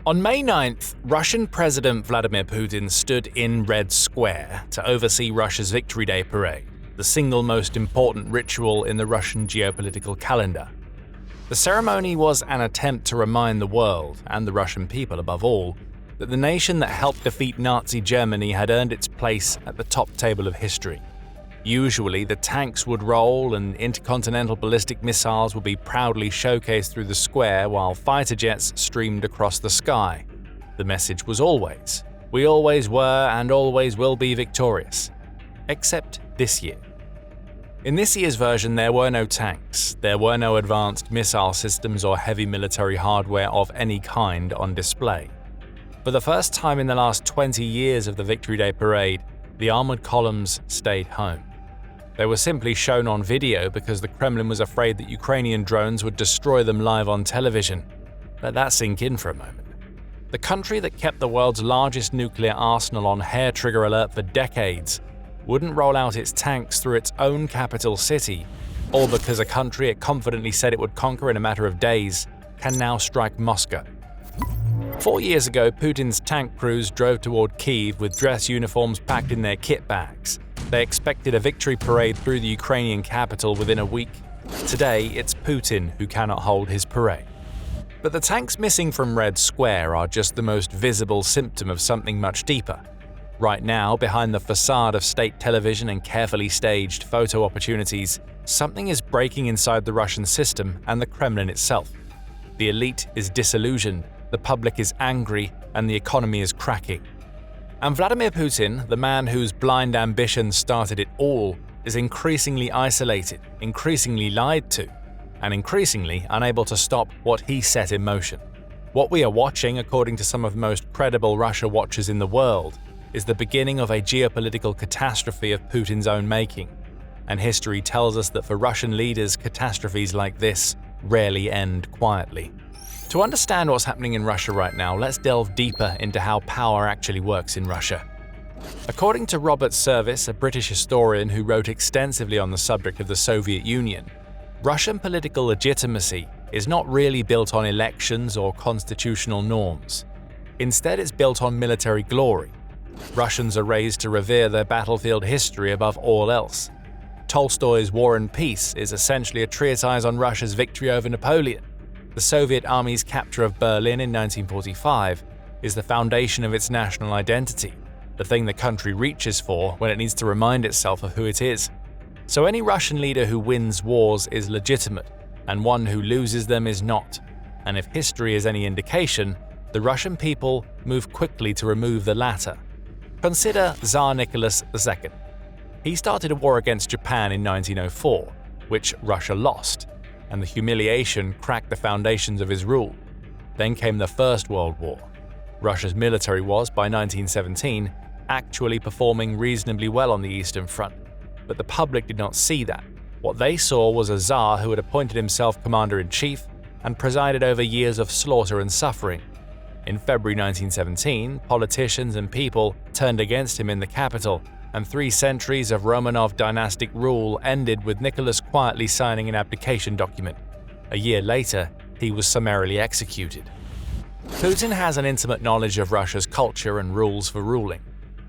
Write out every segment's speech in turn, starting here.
On May 9th, Russian President Vladimir Putin stood in Red Square to oversee Russia's Victory Day parade, the single most important ritual in the Russian geopolitical calendar. The ceremony was an attempt to remind the world, and the Russian people above all, that the nation that helped defeat Nazi Germany had earned its place at the top table of history. Usually, the tanks would roll and intercontinental ballistic missiles would be proudly showcased through the square while fighter jets streamed across the sky. The message was always, "We always were and always will be victorious." Except this year. In this year's version, there were no tanks, there were no advanced missile systems or heavy military hardware of any kind on display. For the first time in the last 20 years of the Victory Day parade, the armored columns stayed home. They were simply shown on video because the Kremlin was afraid that Ukrainian drones would destroy them live on television. Let that sink in for a moment. The country that kept the world's largest nuclear arsenal on hair-trigger alert for decades wouldn't roll out its tanks through its own capital city, all because a country it confidently said it would conquer in a matter of days can now strike Moscow. 4 years ago, Putin's tank crews drove toward Kyiv with dress uniforms packed in their kit bags. They expected a victory parade through the Ukrainian capital within a week. Today, it's Putin who cannot hold his parade. But the tanks missing from Red Square are just the most visible symptom of something much deeper. Right now, behind the facade of state television and carefully staged photo opportunities, something is breaking inside the Russian system and the Kremlin itself. The elite is disillusioned, the public is angry, and the economy is cracking. And Vladimir Putin, the man whose blind ambition started it all, is increasingly isolated, increasingly lied to, and increasingly unable to stop what he set in motion. What we are watching, according to some of the most credible Russia watchers in the world, is the beginning of a geopolitical catastrophe of Putin's own making. And history tells us that for Russian leaders, catastrophes like this rarely end quietly. To understand what's happening in Russia right now, let's delve deeper into how power actually works in Russia. According to Robert Service, a British historian who wrote extensively on the subject of the Soviet Union, Russian political legitimacy is not really built on elections or constitutional norms. Instead, it's built on military glory. Russians are raised to revere their battlefield history above all else. Tolstoy's War and Peace is essentially a treatise on Russia's victory over Napoleon. The Soviet Army's capture of Berlin in 1945 is the foundation of its national identity, the thing the country reaches for when it needs to remind itself of who it is. So any Russian leader who wins wars is legitimate, and one who loses them is not. And if history is any indication, the Russian people move quickly to remove the latter. Consider Tsar Nicholas II. He started a war against Japan in 1904, which Russia lost, and the humiliation cracked the foundations of his rule. Then came the First World War. Russia's military was, by 1917, actually performing reasonably well on the Eastern Front. But the public did not see that. What they saw was a Tsar who had appointed himself commander-in-chief and presided over years of slaughter and suffering. In February 1917, politicians and people turned against him in the capital, and 3 centuries of Romanov dynastic rule ended with Nicholas quietly signing an abdication document. A year later, he was summarily executed. Putin has an intimate knowledge of Russia's culture and rules for ruling.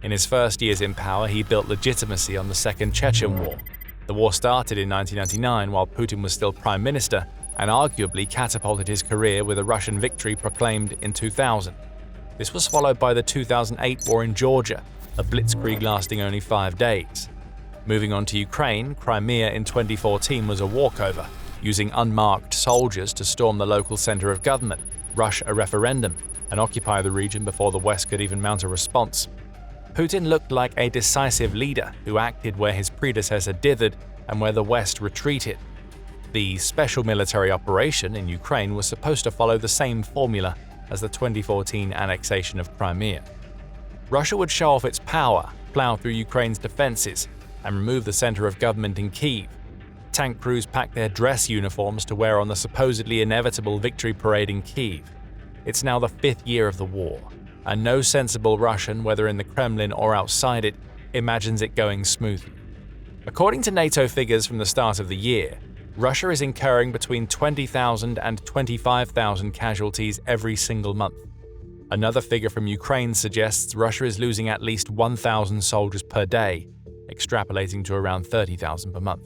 In his first years in power, he built legitimacy on the Second Chechen War. The war started in 1999 while Putin was still prime minister, and arguably catapulted his career with a Russian victory proclaimed in 2000. This was followed by the 2008 war in Georgia, a blitzkrieg lasting only 5 days. Moving on to Ukraine, Crimea in 2014 was a walkover, using unmarked soldiers to storm the local center of government, rush a referendum, and occupy the region before the West could even mount a response. Putin looked like a decisive leader who acted where his predecessor dithered and where the West retreated. The special military operation in Ukraine was supposed to follow the same formula as the 2014 annexation of Crimea. Russia would show off its power, plow through Ukraine's defenses, and remove the center of government in Kyiv. Tank crews packed their dress uniforms to wear on the supposedly inevitable victory parade in Kyiv. It's now the 5th year of the war, and no sensible Russian, whether in the Kremlin or outside it, imagines it going smoothly. According to NATO figures from the start of the year, Russia is incurring between 20,000 and 25,000 casualties every single month. Another figure from Ukraine suggests Russia is losing at least 1,000 soldiers per day, extrapolating to around 30,000 per month.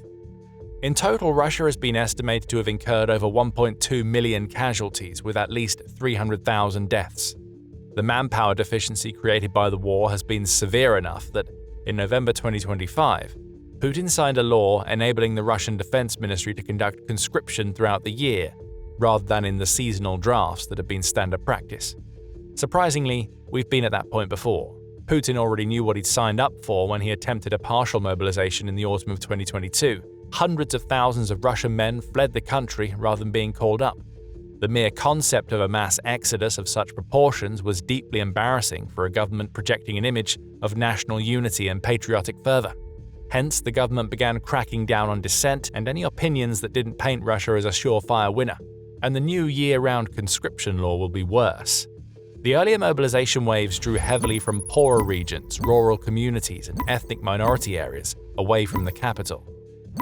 In total, Russia has been estimated to have incurred over 1.2 million casualties, with at least 300,000 deaths. The manpower deficiency created by the war has been severe enough that, in November 2025, Putin signed a law enabling the Russian Defense Ministry to conduct conscription throughout the year, rather than in the seasonal drafts that have been standard practice. Surprisingly, we've been at that point before. Putin already knew what he'd signed up for when he attempted a partial mobilization in the autumn of 2022. Hundreds of thousands of Russian men fled the country rather than being called up. The mere concept of a mass exodus of such proportions was deeply embarrassing for a government projecting an image of national unity and patriotic fervor. Hence, the government began cracking down on dissent and any opinions that didn't paint Russia as a surefire winner. And the new year-round conscription law will be worse. The earlier mobilization waves drew heavily from poorer regions, rural communities, and ethnic minority areas away from the capital.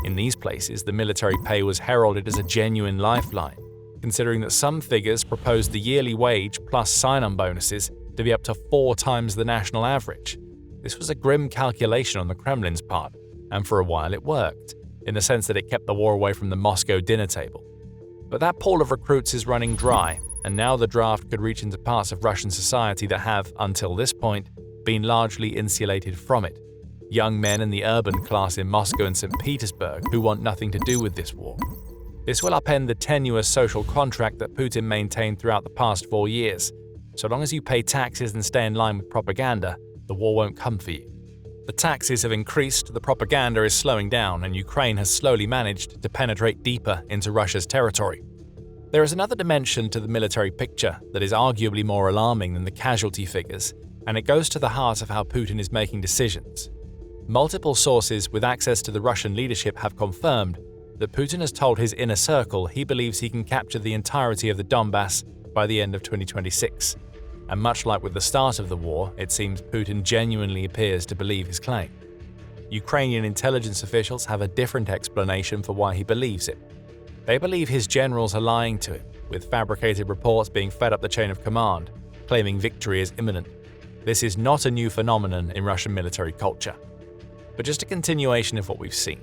In these places, the military pay was heralded as a genuine lifeline, considering that some figures proposed the yearly wage plus sign-on bonuses to be up to 4 times the national average. This was a grim calculation on the Kremlin's part, and for a while it worked, in the sense that it kept the war away from the Moscow dinner table. But that pool of recruits is running dry, and now the draft could reach into parts of Russian society that have, until this point, been largely insulated from it. Young men in the urban class in Moscow and St. Petersburg who want nothing to do with this war. This will upend the tenuous social contract that Putin maintained throughout the past 4 years. So long as you pay taxes and stay in line with propaganda, the war won't come for you. The taxes have increased, the propaganda is slowing down, and Ukraine has slowly managed to penetrate deeper into Russia's territory. There is another dimension to the military picture that is arguably more alarming than the casualty figures, and it goes to the heart of how Putin is making decisions. Multiple sources with access to the Russian leadership have confirmed that Putin has told his inner circle he believes he can capture the entirety of the Donbass by the end of 2026. And much like with the start of the war, it seems Putin genuinely appears to believe his claim. Ukrainian intelligence officials have a different explanation for why he believes it. They believe his generals are lying to him, with fabricated reports being fed up the chain of command, claiming victory is imminent. This is not a new phenomenon in Russian military culture, but just a continuation of what we've seen.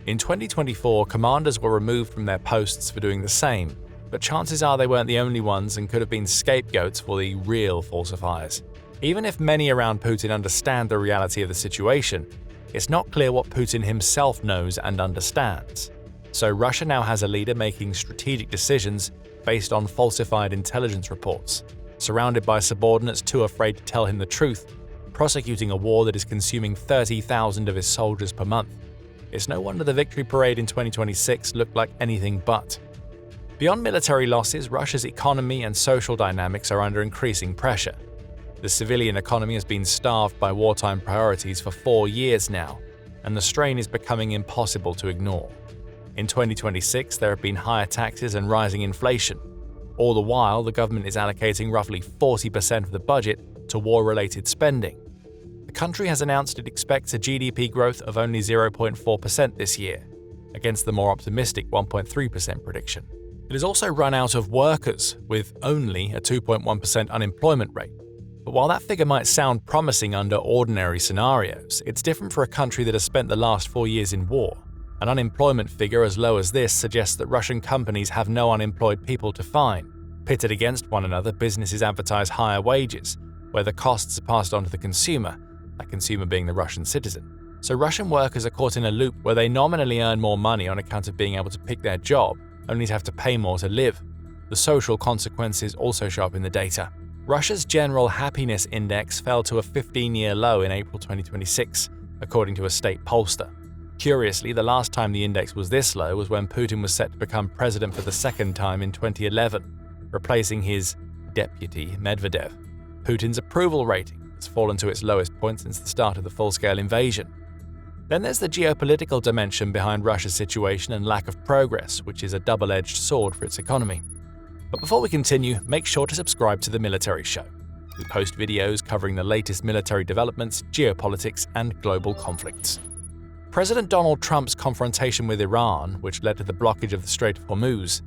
In 2024, commanders were removed from their posts for doing the same, but chances are they weren't the only ones and could have been scapegoats for the real falsifiers. Even if many around Putin understand the reality of the situation, it's not clear what Putin himself knows and understands. So Russia now has a leader making strategic decisions based on falsified intelligence reports, surrounded by subordinates too afraid to tell him the truth, prosecuting a war that is consuming 30,000 of his soldiers per month. It's no wonder the victory parade in 2026 looked like anything but. Beyond military losses, Russia's economy and social dynamics are under increasing pressure. The civilian economy has been starved by wartime priorities for 4 years now, and the strain is becoming impossible to ignore. In 2026, there have been higher taxes and rising inflation. All the while, the government is allocating roughly 40% of the budget to war-related spending. The country has announced it expects a GDP growth of only 0.4% this year, against the more optimistic 1.3% prediction. It has also run out of workers, with only a 2.1% unemployment rate. But while that figure might sound promising under ordinary scenarios, it's different for a country that has spent the last 4 years in war. An unemployment figure as low as this suggests that Russian companies have no unemployed people to find. Pitted against one another, businesses advertise higher wages, where the costs are passed on to the consumer, that consumer being the Russian citizen. So Russian workers are caught in a loop where they nominally earn more money on account of being able to pick their job, only to have to pay more to live. The social consequences also show up in the data. Russia's General Happiness Index fell to a 15-year low in April 2026, according to a state pollster. Curiously, the last time the index was this low was when Putin was set to become president for the second time in 2011, replacing his deputy, Medvedev. Putin's approval rating has fallen to its lowest point since the start of the full-scale invasion. Then there's the geopolitical dimension behind Russia's situation and lack of progress, which is a double-edged sword for its economy. But before we continue, make sure to subscribe to The Military Show. We post videos covering the latest military developments, geopolitics, and global conflicts. President Donald Trump's confrontation with Iran, which led to the blockage of the Strait of Hormuz,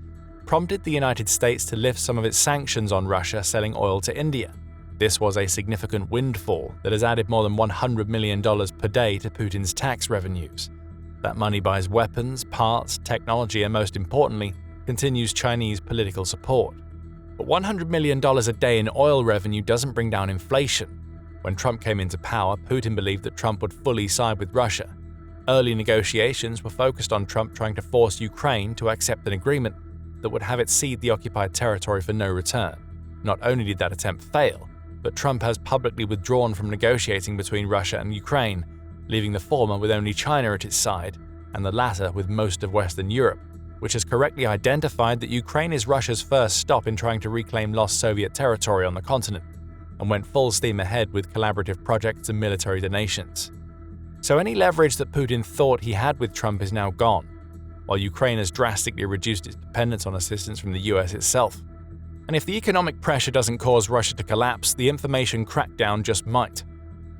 prompted the United States to lift some of its sanctions on Russia selling oil to India. This was a significant windfall that has added more than $100 million per day to Putin's tax revenues. That money buys weapons, parts, technology, and most importantly, continues Chinese political support. But $100 million a day in oil revenue doesn't bring down inflation. When Trump came into power, Putin believed that Trump would fully side with Russia. Early negotiations were focused on Trump trying to force Ukraine to accept an agreement that would have it cede the occupied territory for no return. Not only did that attempt fail, but Trump has publicly withdrawn from negotiating between Russia and Ukraine, leaving the former with only China at its side, and the latter with most of Western Europe, which has correctly identified that Ukraine is Russia's first stop in trying to reclaim lost Soviet territory on the continent, and went full steam ahead with collaborative projects and military donations. So any leverage that Putin thought he had with Trump is now gone, while Ukraine has drastically reduced its dependence on assistance from the US itself. And if the economic pressure doesn't cause Russia to collapse, the information crackdown just might.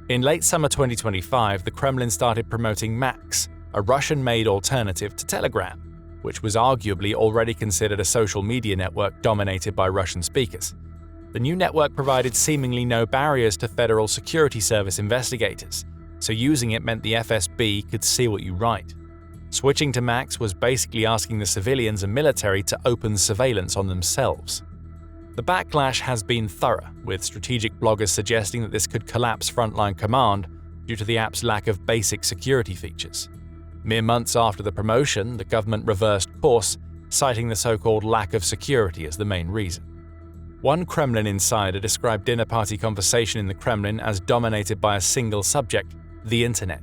In late summer 2025, the Kremlin started promoting Max, a Russian-made alternative to Telegram, which was arguably already considered a social media network dominated by Russian speakers. The new network provided seemingly no barriers to Federal Security Service investigators, so using it meant the FSB could see what you write. Switching to Max was basically asking the civilians and military to open surveillance on themselves. The backlash has been thorough, with strategic bloggers suggesting that this could collapse frontline command due to the app's lack of basic security features. Mere months after the promotion, the government reversed course, citing the so-called lack of security as the main reason. One Kremlin insider described dinner party conversation in the Kremlin as dominated by a single subject, the internet.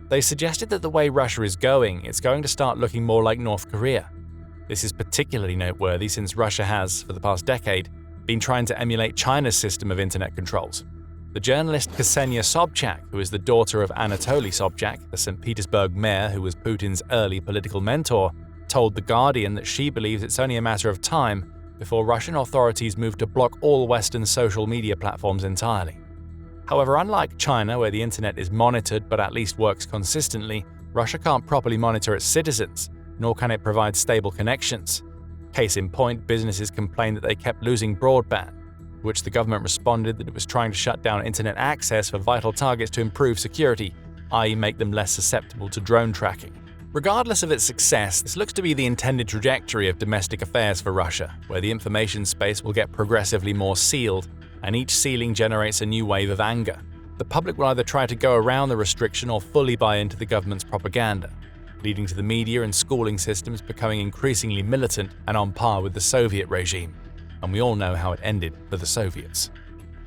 They suggested that the way Russia is going, it's going to start looking more like North Korea. This is particularly noteworthy since Russia has, for the past decade, been trying to emulate China's system of internet controls. The journalist Ksenia Sobchak, who is the daughter of Anatoly Sobchak, the St. Petersburg mayor who was Putin's early political mentor, told The Guardian that she believes it's only a matter of time before Russian authorities move to block all Western social media platforms entirely. However, unlike China, where the internet is monitored but at least works consistently, Russia can't properly monitor its citizens, nor can it provide stable connections. Case in point, businesses complained that they kept losing broadband, to which the government responded that it was trying to shut down internet access for vital targets to improve security, i.e. make them less susceptible to drone tracking. Regardless of its success, this looks to be the intended trajectory of domestic affairs for Russia, where the information space will get progressively more sealed, and each sealing generates a new wave of anger. The public will either try to go around the restriction or fully buy into the government's propaganda, leading to the media and schooling systems becoming increasingly militant and on par with the Soviet regime. And we all know how it ended for the Soviets.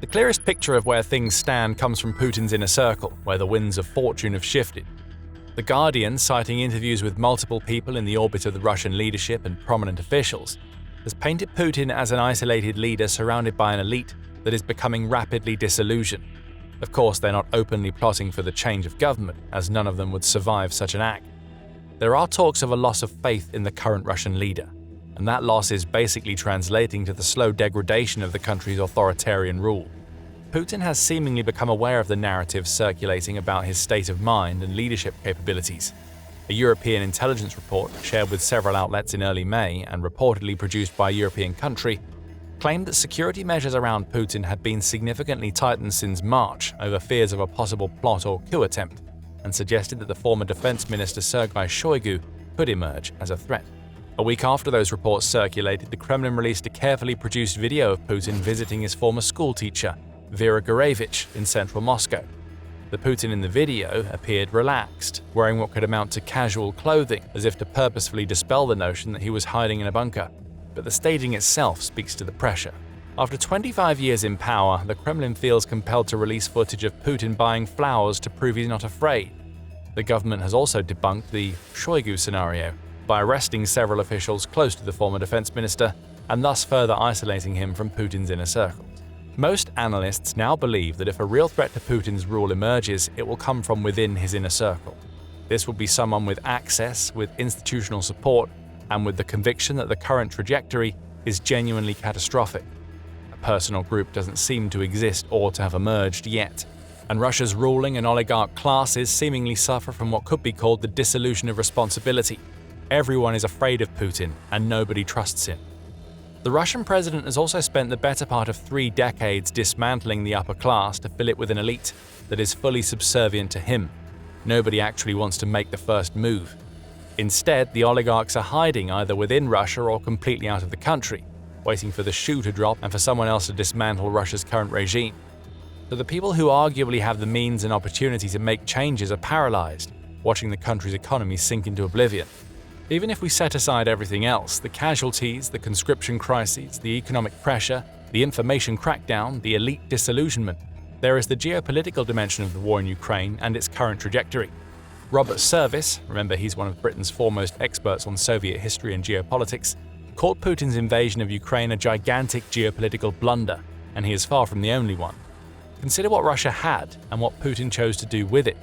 The clearest picture of where things stand comes from Putin's inner circle, where the winds of fortune have shifted. The Guardian, citing interviews with multiple people in the orbit of the Russian leadership and prominent officials, has painted Putin as an isolated leader surrounded by an elite that is becoming rapidly disillusioned. Of course, they're not openly plotting for the change of government, as none of them would survive such an act. There are talks of a loss of faith in the current Russian leader, and that loss is basically translating to the slow degradation of the country's authoritarian rule. Putin has seemingly become aware of the narrative circulating about his state of mind and leadership capabilities. A European intelligence report, shared with several outlets in early May and reportedly produced by a European country, claimed that security measures around Putin had been significantly tightened since March over fears of a possible plot or coup attempt, and suggested that the former defense minister Sergei Shoigu could emerge as a threat. A week after those reports circulated, the Kremlin released a carefully produced video of Putin visiting his former schoolteacher, Vera Gurevich, in central Moscow. The Putin in the video appeared relaxed, wearing what could amount to casual clothing, as if to purposefully dispel the notion that he was hiding in a bunker. But the staging itself speaks to the pressure. After 25 years in power, the Kremlin feels compelled to release footage of Putin buying flowers to prove he's not afraid. The government has also debunked the Shoigu scenario by arresting several officials close to the former defense minister and thus further isolating him from Putin's inner circle. Most analysts now believe that if a real threat to Putin's rule emerges, it will come from within his inner circle. This will be someone with access, with institutional support, and with the conviction that the current trajectory is genuinely catastrophic. A personal group doesn't seem to exist or to have emerged yet, and Russia's ruling and oligarch classes seemingly suffer from what could be called the dissolution of responsibility. Everyone is afraid of Putin, and nobody trusts him. The Russian president has also spent the better part of 3 decades dismantling the upper class to fill it with an elite that is fully subservient to him. Nobody actually wants to make the first move. Instead, the oligarchs are hiding either within Russia or completely out of the country, waiting for the shoe to drop and for someone else to dismantle Russia's current regime. So the people who arguably have the means and opportunity to make changes are paralyzed, watching the country's economy sink into oblivion. Even if we set aside everything else, the casualties, the conscription crises, the economic pressure, the information crackdown, the elite disillusionment, there is the geopolitical dimension of the war in Ukraine and its current trajectory. Robert Service, remember he's one of Britain's foremost experts on Soviet history and geopolitics, called Putin's invasion of Ukraine a gigantic geopolitical blunder, and he is far from the only one. Consider what Russia had and what Putin chose to do with it.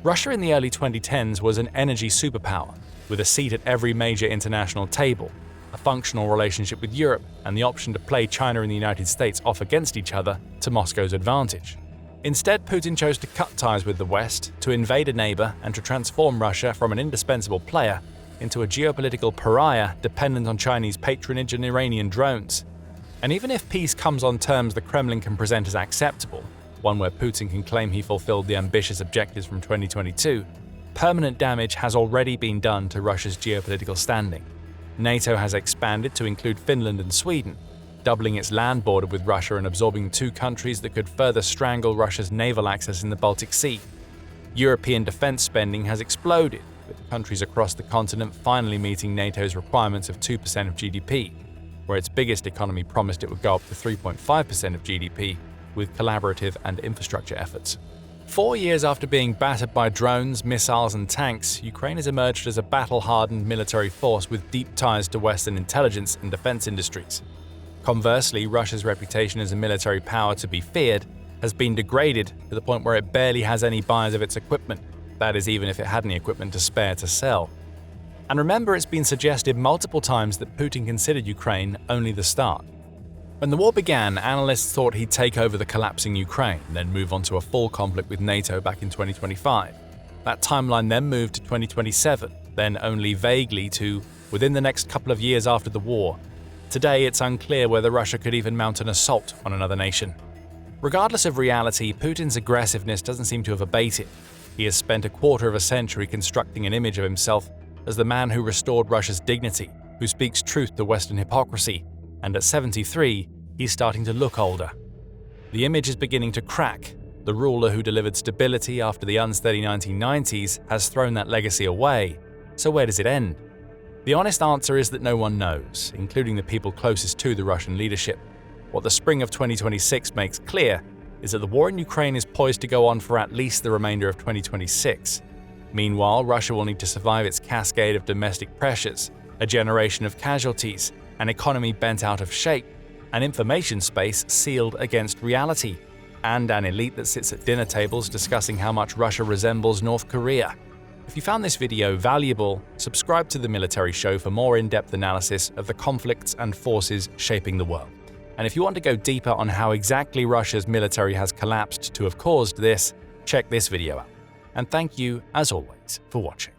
Russia in the early 2010s was an energy superpower, with a seat at every major international table, a functional relationship with Europe, and the option to play China and the United States off against each other to Moscow's advantage. Instead, Putin chose to cut ties with the West, to invade a neighbor, and to transform Russia from an indispensable player into a geopolitical pariah dependent on Chinese patronage and Iranian drones. And even if peace comes on terms the Kremlin can present as acceptable, one where Putin can claim he fulfilled the ambitious objectives from 2022, permanent damage has already been done to Russia's geopolitical standing. NATO has expanded to include Finland and Sweden, doubling its land border with Russia and absorbing 2 countries that could further strangle Russia's naval access in the Baltic Sea. European defense spending has exploded, with countries across the continent finally meeting NATO's requirements of 2% of GDP, where its biggest economy promised it would go up to 3.5% of GDP with collaborative and infrastructure efforts. 4 years after being battered by drones, missiles, and tanks, Ukraine has emerged as a battle-hardened military force with deep ties to Western intelligence and defense industries. Conversely, Russia's reputation as a military power to be feared has been degraded to the point where it barely has any buyers of its equipment, that is, even if it had any equipment to spare to sell. And remember, it's been suggested multiple times that Putin considered Ukraine only the start. When the war began, analysts thought he'd take over the collapsing Ukraine, then move on to a full conflict with NATO back in 2025. That timeline then moved to 2027, then only vaguely to within the next couple of years after the war. Today, it's unclear whether Russia could even mount an assault on another nation. Regardless of reality, Putin's aggressiveness doesn't seem to have abated. He has spent a quarter of a century constructing an image of himself as the man who restored Russia's dignity, who speaks truth to Western hypocrisy, and at 73, he's starting to look older. The image is beginning to crack. The ruler who delivered stability after the unsteady 1990s has thrown that legacy away. So where does it end? The honest answer is that no one knows, including the people closest to the Russian leadership. What the spring of 2026 makes clear is that the war in Ukraine is poised to go on for at least the remainder of 2026. Meanwhile, Russia will need to survive its cascade of domestic pressures, a generation of casualties, an economy bent out of shape, an information space sealed against reality, and an elite that sits at dinner tables discussing how much Russia resembles North Korea. If you found this video valuable, subscribe to The Military Show for more in-depth analysis of the conflicts and forces shaping the world. And if you want to go deeper on how exactly Russia's military has collapsed to have caused this, check this video out. And thank you, as always, for watching.